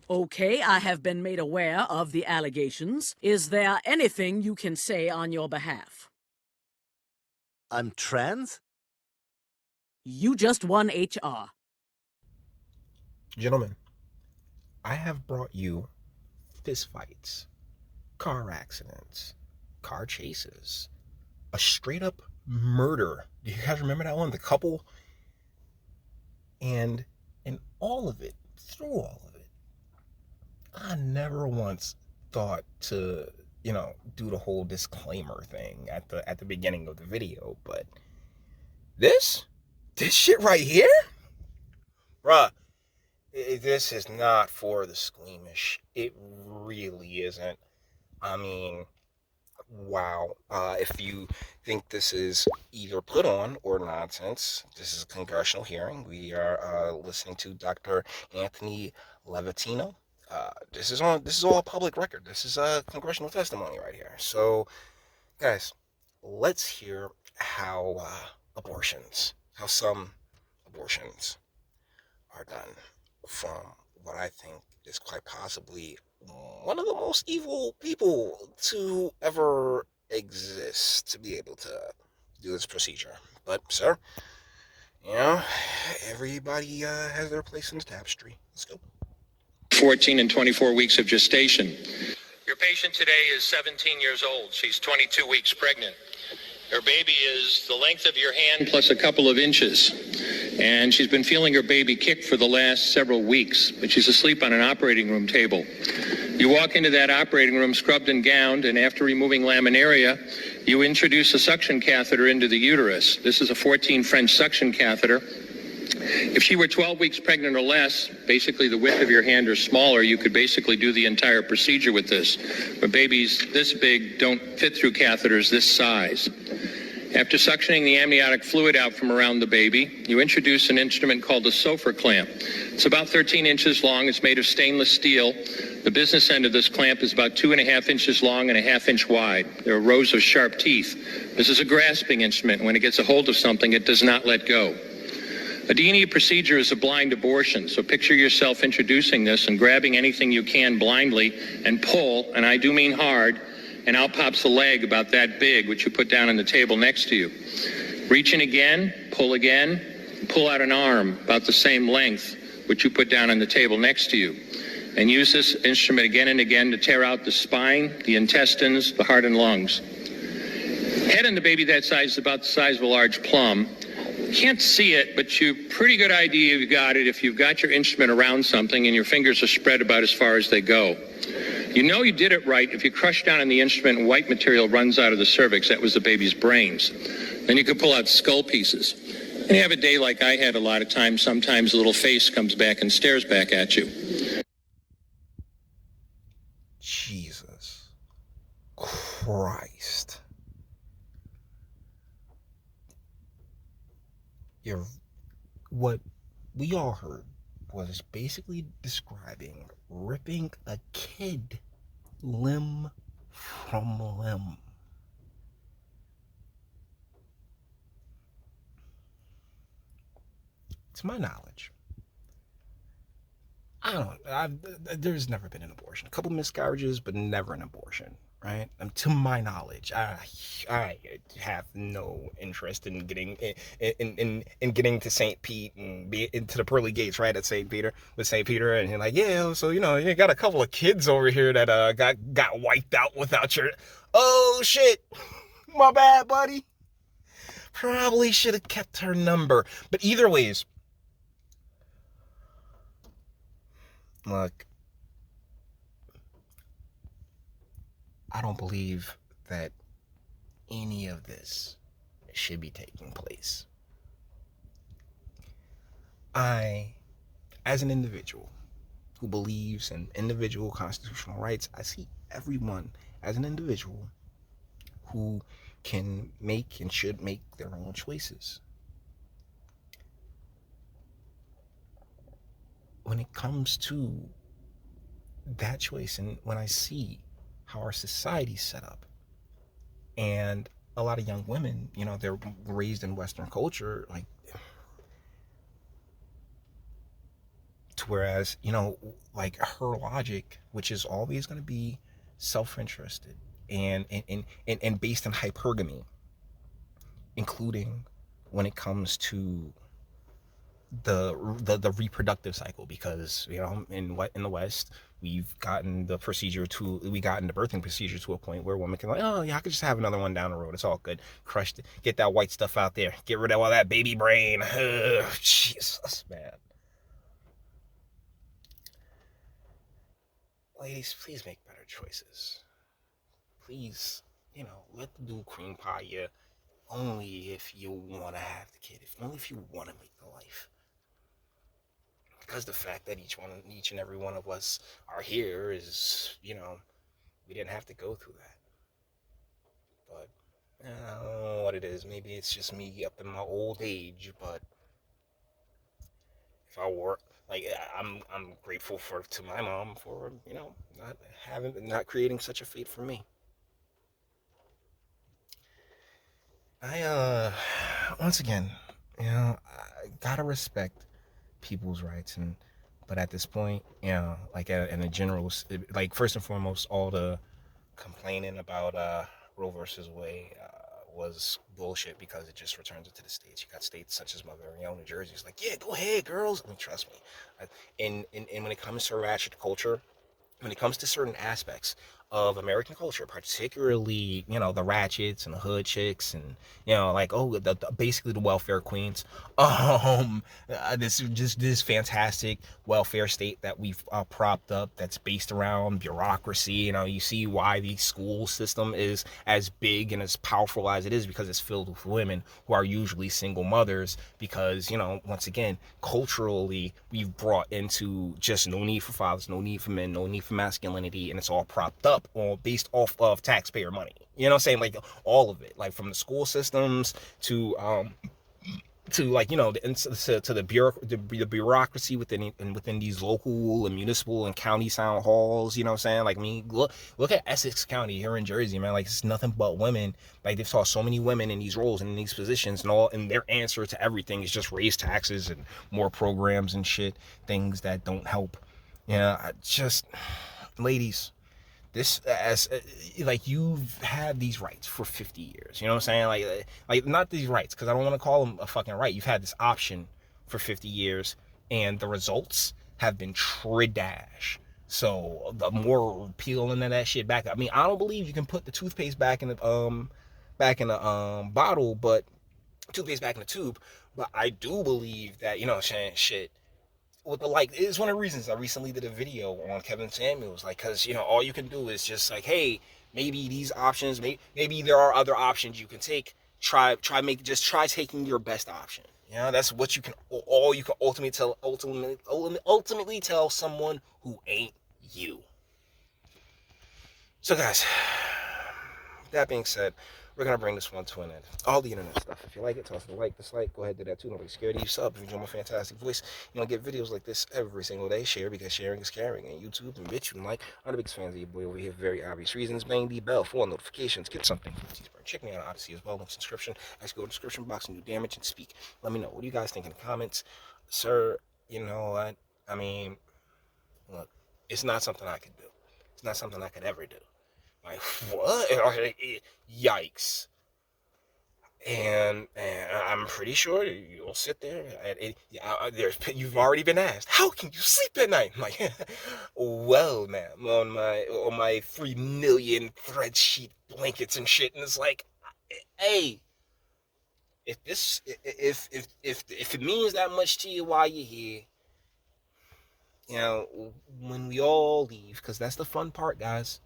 Okay, I have been made aware of the allegations. Is there anything you can say on your behalf? I'm trans? You just won HR. Gentlemen, I have brought you fistfights, car accidents, car chases, a straight up murder. Do you guys remember that one? The couple? And all of it, through all of it, I never once thought to, do the whole disclaimer thing at the beginning of the video, but this shit right here, bruh, this is not for the squeamish. It really isn't. I mean, wow. If you think this is either put on or nonsense, this is a congressional hearing. We are listening to Dr. Anthony Levatino. This is all public record. This is congressional testimony right here. So, guys, let's hear how some abortions are done from what I think is quite possibly one of the most evil people to ever exist to be able to do this procedure. But, sir, everybody has their place in the tapestry. Let's go. 14 and 24 weeks of gestation. Your patient today is 17 years old. She's 22 weeks pregnant. Her baby is the length of your hand plus a couple of inches. And she's been feeling her baby kick for the last several weeks, but she's asleep on an operating room table. You walk into that operating room scrubbed and gowned, and after removing laminaria, you introduce a suction catheter into the uterus. This is a 14 French suction catheter. If she were 12 weeks pregnant or less, basically the width of your hand or smaller, you could basically do the entire procedure with this. But babies this big don't fit through catheters this size. After suctioning the amniotic fluid out from around the baby, you introduce an instrument called a Sofer clamp. It's about 13 inches long. It's made of stainless steel. The business end of this clamp is about 2.5 inches long and 1/2 inch wide. There are rows of sharp teeth. This is a grasping instrument. When it gets a hold of something, it does not let go. A D&E procedure is a blind abortion, so picture yourself introducing this and grabbing anything you can blindly and pull, and I do mean hard, and out pops a leg about that big, which you put down on the table next to you. Reach in again, pull out an arm about the same length, which you put down on the table next to you. And use this instrument again and again to tear out the spine, the intestines, the heart and lungs. Head on the baby that size is about the size of a large plum. Can't see it, but you pretty good idea you've got it if you've got your instrument around something and your fingers are spread about as far as they go. You know you did it right if you crush down on the instrument and white material runs out of the cervix. That was the baby's brains. Then you could pull out skull pieces. And you have a day like I had a lot of times. Sometimes a little face comes back and stares back at you. Jesus Christ. What we all heard was basically describing ripping a kid limb from limb. To my knowledge, there's never been an abortion. A couple miscarriages, but never an abortion, right? To my knowledge, I have no interest in getting in getting to St. Pete and be into the pearly gates, right, at St. Peter with St. Peter, and you're like, yeah, so you got a couple of kids over here that got wiped out without your. Oh shit, my bad, buddy. Probably should have kept her number, but either ways. Look, I don't believe that any of this should be taking place. I, as an individual who believes in individual constitutional rights, I see everyone as an individual who can make and should make their own choices. When it comes to that choice, and when I see how our society's set up, and a lot of young women, they're raised in Western culture, like, To whereas, you know, like her logic, which is always going to be self-interested and based on hypergamy, including when it comes to the reproductive cycle, because you know in the West we've gotten the birthing procedure to a point where women can like, oh yeah, I could just have another one down the road, it's all good, crush it, get that white stuff out there, get rid of all that baby brain. Ugh, Jesus, man. Ladies, please make better choices. Please, you know, let the dude cream pie you only if you want to have the kid, if only if you want to make the life. Because the fact that each and every one of us are here is, you know, we didn't have to go through that. But I don't know what it is. Maybe it's just me up in my old age. But if I were like, I'm grateful to my mom for, you know, not creating such a fate for me. I once again, you know, I gotta respect people's rights, and but at this point, you know, like in a general, like first and foremost, all the complaining about Roe versus Wade was bullshit, because it just returns it to the states. You got states such as my very own New Jersey. It's like, yeah, go ahead, girls. I mean, trust me. And when it comes to ratchet culture, when it comes to certain aspects of American culture, particularly, you know, the ratchets and the hood chicks, and, you know, like, oh, basically the welfare queens. This is just this fantastic welfare state that we've propped up, that's based around bureaucracy. You know, you see why the school system is as big and as powerful as it is, because it's filled with women who are usually single mothers, because, you know, once again, culturally, we've brought into just no need for fathers, no need for men, no need for masculinity, and it's all propped up or based off of taxpayer money. You know what I'm saying? Like all of it, like from the school systems to like, you know, to the bureaucracy within these local and municipal and county town halls. You know what I'm saying? Like, I mean, look at Essex County here in Jersey, man. Like, it's nothing but women. Like, they've saw so many women in these roles and in these positions, and their answer to everything is just raise taxes and more programs and shit, things that don't help. Yeah, ladies, this as like, you've had these rights for 50 years. You know what I'm saying? Like not these rights, because I don't want to call them a fucking right. You've had this option for 50 years, and the results have been trash. So the more peeling of that shit back, I mean, I don't believe you can put the toothpaste back in the bottle, but toothpaste back in the tube. But I do believe that, you know, shit with the, like, it's one of the reasons I recently did a video on Kevin Samuels, like, because, you know, all you can do is just like, hey, maybe these options, maybe there are other options you can take. Try taking your best option. You know, that's what you can, all you can ultimately tell someone who ain't you. So guys, that being said, we're going to bring this one to an end. All the internet stuff. If you like it, toss it a like, dislike, go ahead and do that too. Nobody's scared of you. Sub if you enjoy my fantastic voice. You don't get videos like this every single day. Share, because sharing is caring. And YouTube and Bitchute and like are the biggest fans of your boy over here for very obvious reasons. Bang the bell for notifications. Get something from Teespring. Check me out on Odyssey as well. Links in the description. Actually, go to the description box and do damage and speak. Let me know. What do you guys think in the comments? Sir, you know what? I mean, look, it's not something I could do. It's not something I could ever do. Like, what? Yikes. And I'm pretty sure you'll sit there. You've already been asked, how can you sleep at night? I'm like, well, ma'am, on my 3 million thread sheet blankets and shit. And it's like, hey, if it means that much to you while you're here, you know, when we all leave, because that's the fun part, guys.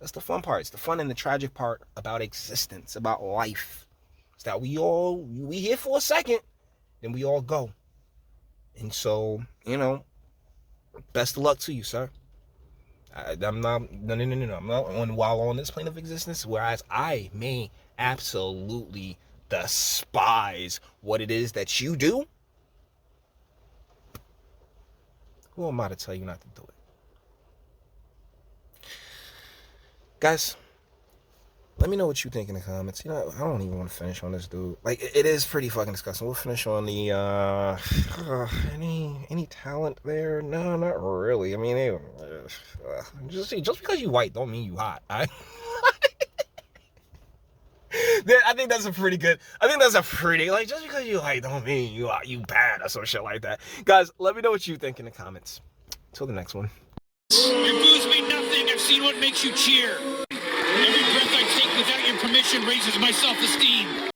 That's the fun part. It's the fun and the tragic part about existence, about life. It's that we here for a second, then we all go. And so, you know, best of luck to you, sir. I'm not, no. I'm not while on this plane of existence, whereas I may absolutely despise what it is that you do. Who am I to tell you not to do it? Guys, Let me know what you think in the comments. You know, I don't even want to finish on this dude. Like, it is pretty fucking disgusting. We'll finish on the, any talent there? No, not really. I mean, just because you white don't mean you hot. I think that's a pretty good, like, just because you white don't mean you bad or some shit like that. Guys, let me know what you think in the comments. Till the next one. Your booze mean nothing. I've seen what makes you cheer. Every breath I take without your permission raises my self-esteem.